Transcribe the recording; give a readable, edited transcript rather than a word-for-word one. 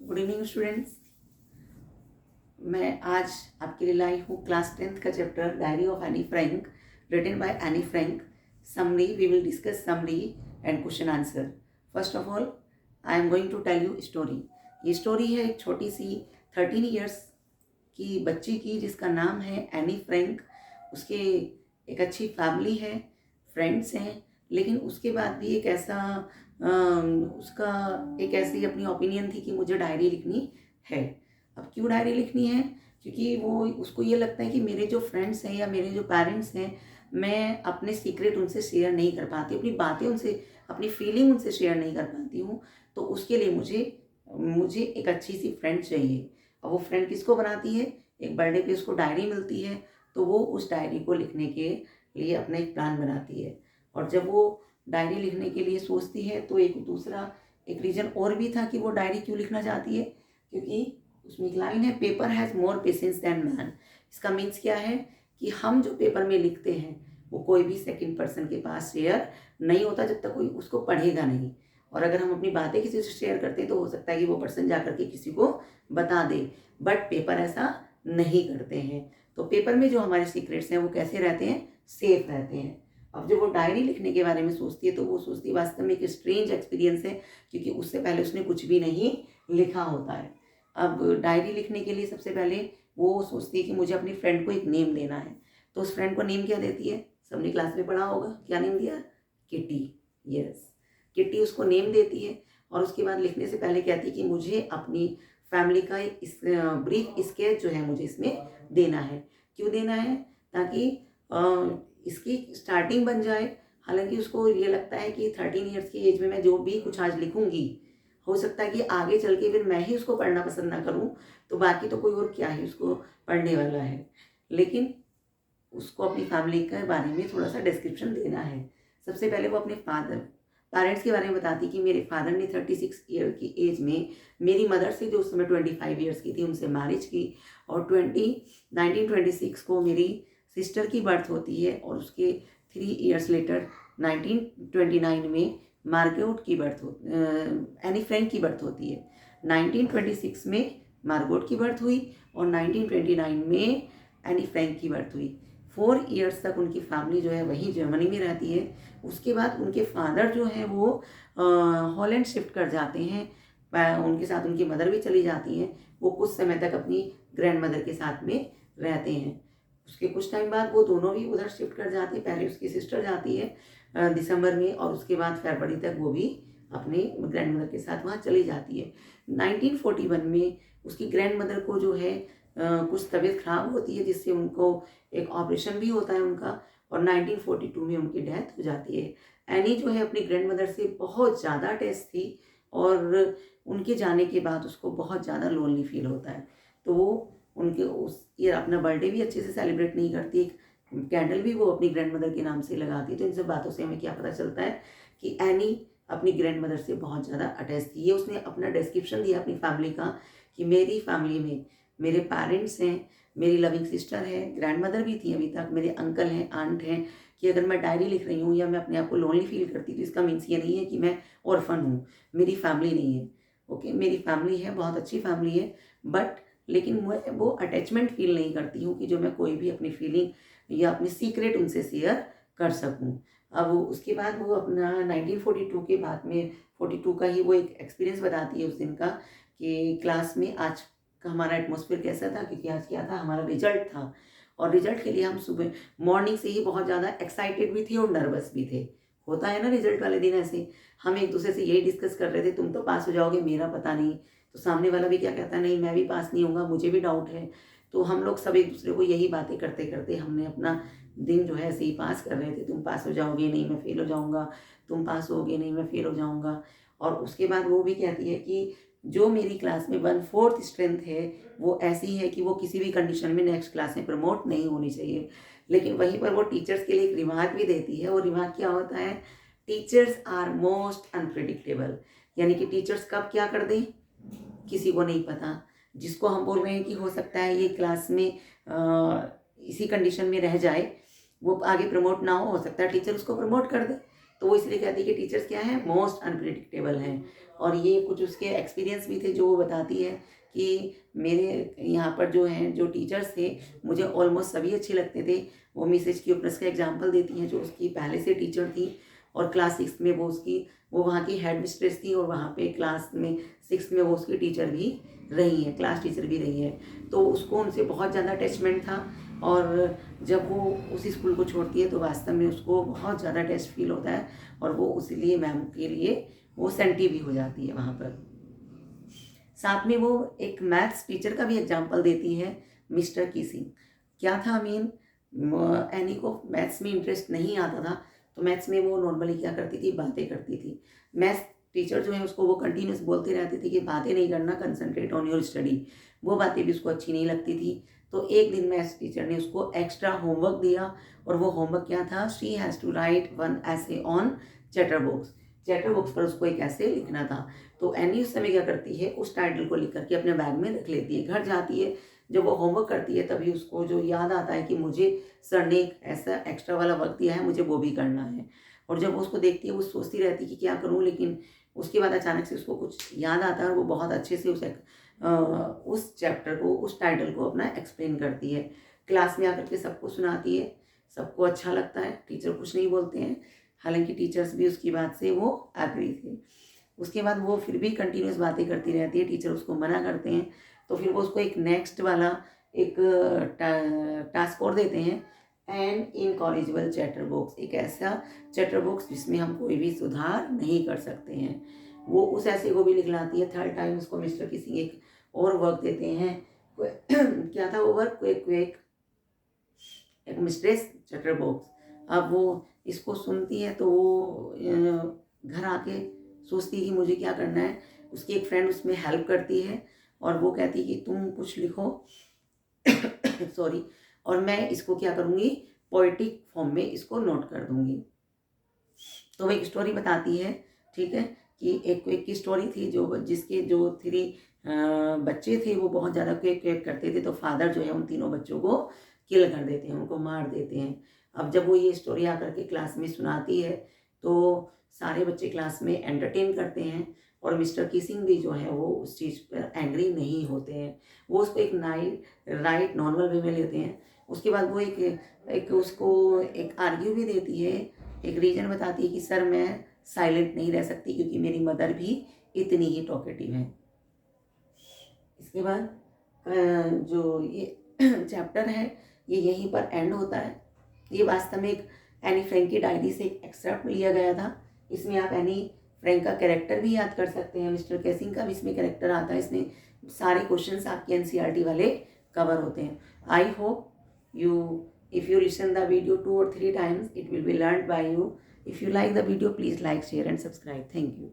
Good evening students. मैं आज आपके लिए लाई हूँ क्लास 10th का chapter diary of Anne Frank written by Anne Frank. Summary we will discuss summary and question answer. First of all I am going to tell you story. ये story है एक छोटी सी 13 ईयर्स की बच्ची की जिसका नाम है एनी फ्रैंक। उसके एक अच्छी फैमिली है, फ्रेंड्स हैं, लेकिन उसके बाद भी एक ऐसा उसका एक ऐसी अपनी ओपिनियन थी कि मुझे डायरी लिखनी है। अब क्यों डायरी लिखनी है? क्योंकि वो उसको ये लगता है कि मेरे जो फ्रेंड्स हैं या मेरे जो पेरेंट्स हैं, मैं अपने सीक्रेट उनसे शेयर नहीं कर पाती, अपनी बातें उनसे, अपनी फीलिंग उनसे शेयर नहीं कर पाती हूँ। तो उसके लिए मुझे मुझे एक अच्छी सी फ्रेंड चाहिए। और वो फ्रेंड किसको बनाती है? एक बर्थडे पे उसको डायरी मिलती है, तो वो उस डायरी को लिखने के लिए अपना एक प्लान बनाती है। और जब वो डायरी लिखने के लिए सोचती है तो एक रीज़न और भी था कि वो डायरी क्यों लिखना चाहती है, क्योंकि उसमें एक लाइन है, paper has more patience than man. इसका मीन्स क्या है कि हम जो पेपर में लिखते हैं वो कोई भी सेकंड पर्सन के पास शेयर नहीं होता जब तक कोई उसको पढ़ेगा नहीं। और अगर हम अपनी बातें किसी से शेयर करते हैं तो हो सकता है कि वो पर्सन जा करके किसी को बता दे, बट पेपर ऐसा नहीं करते हैं। तो पेपर में जो हमारे सीक्रेट्स हैं वो कैसे रहते हैं? सेफ रहते हैं। अब जब वो डायरी लिखने के बारे में सोचती है तो वो सोचती है वास्तव में एक स्ट्रेंज एक्सपीरियंस है, क्योंकि उससे पहले उसने कुछ भी नहीं लिखा होता है। अब डायरी लिखने के लिए सबसे पहले वो सोचती है कि मुझे अपनी फ्रेंड को एक नेम देना है। तो उस फ्रेंड को नेम क्या देती है? सबने क्लास में पढ़ा होगा, क्या नेम दिया? किटी। यस, किटी उसको नेम देती है। और उसके बाद लिखने से पहले कहती है कि मुझे अपनी फैमिली का इस ब्रीफ स्केच जो है मुझे इसमें देना है। क्यों देना है? ताकि इसकी स्टार्टिंग बन जाए। हालांकि उसको ये लगता है कि 13 ईयर्स की एज में मैं जो भी कुछ आज लिखूंगी, हो सकता है कि आगे चल के फिर मैं ही उसको पढ़ना पसंद ना करूं, तो बाकी तो कोई और क्या ही उसको पढ़ने वाला है। लेकिन उसको अपनी फैमिली के बारे में थोड़ा सा डिस्क्रिप्शन देना है। सबसे पहले वो अपने पेरेंट्स के बारे में बताती कि मेरे फादर ने 36 ईयर की एज में मेरी मदर से, जो उस समय 25 ईयर्स की थी, उनसे मैरिज की। और 1926 को मेरी सिस्टर की बर्थ होती है और उसके 3 ईयर्स लेटर 1929 में मार्गोट की बर्थ एनी फ्रैंक की बर्थ होती है। 1926 में मार्गोट की बर्थ हुई और 1929 में एनी फ्रैंक की बर्थ हुई। 4 ईयर्स तक उनकी फैमिली जो है वहीं जर्मनी में रहती है। उसके बाद उनके फादर जो है वो हॉलैंड शिफ्ट कर जाते हैं। उनके साथ उनकी मदर भी चली जाती हैं। वो कुछ समय तक अपनी ग्रैंड मदर के साथ में रहते हैं। उसके कुछ टाइम बाद वो दोनों भी उधर शिफ्ट कर जाते हैं। पहले उसकी सिस्टर जाती है दिसंबर में, और उसके बाद फरवरी तक वो भी अपने ग्रैंड मदर के साथ वहाँ चली जाती है। 1941 में उसकी ग्रैंड मदर को जो है कुछ तबीयत खराब होती है, जिससे उनको एक ऑपरेशन भी होता है उनका, और 1942 में उनकी डेथ हो जाती है। एनी जो है अपनी ग्रैंड मदर से बहुत ज़्यादा अटैच थी और उनके जाने के बाद उसको बहुत ज़्यादा लोनली फील होता है। तो वो उनके उस ये अपना बर्थडे भी अच्छे से सेलिब्रेट नहीं करती, एक कैंडल भी वो अपनी ग्रैंड मदर के नाम से लगाती। तो इन सब बातों से हमें क्या पता चलता है कि एनी अपनी ग्रैंड मदर से बहुत ज़्यादा अटैच थी। ये उसने अपना डिस्क्रिप्शन दिया अपनी फैमिली का कि मेरी फैमिली में मेरे पेरेंट्स हैं, मेरी लविंग सिस्टर है, ग्रैंड मदर भी थी अभी तक, मेरे अंकल हैं, आंट हैं। कि अगर मैं डायरी लिख रही हूँ या मैं अपने आप को लोनली फील करती तो इसका मीन्स ये नहीं है कि मैं ऑर्फन हूँ, मेरी फैमिली नहीं है। ओके, मेरी फैमिली है, बहुत अच्छी फैमिली है, बट लेकिन मैं वो अटैचमेंट फील नहीं करती हूँ कि जो मैं कोई भी अपनी फीलिंग या अपनी सीक्रेट उनसे शेयर कर सकूँ। अब उसके बाद वो अपना 1942 के बाद में 42 का ही वो एक एक्सपीरियंस बताती है उस दिन का, कि क्लास में आज का हमारा एटमॉस्फेयर कैसा था, क्योंकि आज क्या था, हमारा रिजल्ट था। और रिजल्ट के लिए हम सुबह मॉर्निंग से ही बहुत ज़्यादा एक्साइटेड भी थे और नर्वस भी थे। होता है ना रिजल्ट वाले दिन ऐसे। हम एक दूसरे से यही डिस्कस कर रहे थे, तुम तो पास हो जाओगे, मेरा पता नहीं। तो सामने वाला भी क्या कहता है, नहीं मैं भी पास नहीं होऊंगा, मुझे भी डाउट है। तो हम लोग सब एक दूसरे को यही बातें करते करते हमने अपना दिन जो है ऐसे ही पास कर रहे थे। तुम पास हो जाओगे, नहीं मैं फेल हो जाऊंगा, तुम पास होगे, नहीं मैं फेल हो जाऊंगा। और उसके बाद वो भी कहती है कि जो मेरी क्लास में 1/4 स्ट्रेंथ है वो ऐसी है कि वो किसी भी कंडीशन में नेक्स्ट क्लास में प्रमोट नहीं होनी चाहिए। लेकिन वहीं पर वो टीचर्स के लिए एक रिमार्क भी देती है। वो रिमार्क क्या होता है? Teachers are most unpredictable. यानी कि टीचर्स कब क्या कर दें किसी को नहीं पता। जिसको हम बोल रहे हैं कि हो सकता है ये क्लास में इसी कंडीशन में रह जाए, वो आगे प्रमोट ना हो सकता है टीचर उसको प्रमोट कर दे। तो वो इसलिए कहती है कि टीचर्स क्या है? मोस्ट अनप्रिडिक्टेबल हैं। और ये कुछ उसके एक्सपीरियंस भी थे जो वो बताती है कि मेरे यहाँ पर जो हैं जो टीचर्स थे मुझे ऑलमोस्ट सभी अच्छे लगते थे। वो मिसेज क्यूपरस का एग्जाम्पल देती हैं जो उसकी पहले से टीचर थी और क्लास 6 में वो वहाँ की हेड मिस्ट्रेस थी और वहाँ पे क्लास में 6 में वो उसकी टीचर भी रही है, क्लास टीचर भी रही है। तो उसको उनसे बहुत ज़्यादा अटैचमेंट था और जब वो उसी स्कूल को छोड़ती है तो वास्तव में उसको बहुत ज़्यादा अटैच फील होता है और वो उसलिए मैम के लिए वो सेंटी भी हो जाती है वहाँ पर। साथ में वो एक मैथ्स टीचर का भी एग्जाम्पल देती है, मिस्टर कीसिंग। क्या था एनी को मैथ्स में इंटरेस्ट नहीं आता था तो मैथ्स में वो नॉर्मली क्या करती थी, बातें करती थी। मैथ्स टीचर जो है उसको वो कंटिन्यूस बोलते रहते थे कि बातें नहीं करना, कंसंट्रेट ऑन योर स्टडी। वो बातें भी उसको अच्छी नहीं लगती थी। तो एक दिन मैथ्स टीचर ने उसको एक्स्ट्रा होमवर्क दिया और वो होमवर्क क्या था, she has to write one essay on chatterbox. Chatterbox पर उसको एक ऐसे लिखना था। तो एनी उस समय क्या करती है, उस टाइटल को लिख करके अपने बैग में रख लेती है। घर जाती है, जब वो होमवर्क करती है तभी उसको जो याद आता है कि मुझे सर ने एक ऐसा एक्स्ट्रा वाला वर्क दिया है, मुझे वो भी करना है। और जब वो उसको देखती है वो सोचती रहती है कि क्या करूँ, लेकिन उसके बाद अचानक से उसको कुछ याद आता है और वो बहुत अच्छे से उस चैप्टर को, उस टाइटल को अपना एक्सप्लेन करती है। क्लास में आकर के सबको सुनाती है, सबको अच्छा लगता है, टीचर कुछ नहीं बोलते हैं। हालांकि टीचर्स भी उसकी बात से वो एग्री थे। उसके बाद वो फिर भी कंटिन्यूस बातें करती रहती है, टीचर उसको मना करते हैं। तो फिर वो उसको एक नेक्स्ट वाला एक टास्क और देते हैं, एन इनकॉरिजिबल चैटर बॉक्स, एक ऐसा चैटर बॉक्स जिसमें हम कोई भी सुधार नहीं कर सकते हैं। वो उस ऐसे को भी निकलाती है। थर्ड टाइम उसको मिस्टर किसी एक और वर्क देते हैं। क्या था वो वर्क, क्वेक एक मिस्ट्रेस चैटर बॉक्स। अब वो इसको सुनती है तो वो घर आके सोचती है कि मुझे क्या करना है। उसकी एक फ्रेंड उसमें हेल्प करती है और वो कहती है कि तुम कुछ लिखो सॉरी, और मैं इसको क्या करूँगी, पोइटिक फॉर्म में इसको नोट कर दूँगी। तो वो एक स्टोरी बताती है, ठीक है, कि एक की स्टोरी थी जिसके जो 3 बच्चे थे वो बहुत ज़्यादा क्वेक करते थे। तो फादर जो है उन तीनों बच्चों को किल कर देते हैं, उनको मार देते हैं। अब जब वो ये स्टोरी आकर के क्लास में सुनाती है तो सारे बच्चे क्लास में एंटरटेन करते हैं और मिस्टर किसिंग भी जो है वो उस चीज़ पर एंग्री नहीं होते हैं। वो उसको एक राइट नॉर्मल वे में लेते हैं। उसके बाद वो एक उसको एक आर्ग्यू भी देती है, एक रीज़न बताती है कि सर मैं साइलेंट नहीं रह सकती क्योंकि मेरी मदर भी इतनी ही टॉकेटिव है। इसके बाद जो ये चैप्टर है ये यहीं पर एंड होता है। ये वास्तव में एक एनी फ्रैंक की डायरी से एक एक्सट्रैक्ट लिया गया था। इसमें आप एनी फ्रैंक का कैरेक्टर भी याद कर सकते हैं, मिस्टर केसिंग का भी इसमें कैरेक्टर आता है। इसमें सारे क्वेश्चंस आपके एनसीईआरटी वाले कवर होते हैं। I hope you if you listen the video 2 or 3 times it will be learned by you. If you like the video please like, share and subscribe. Thank you.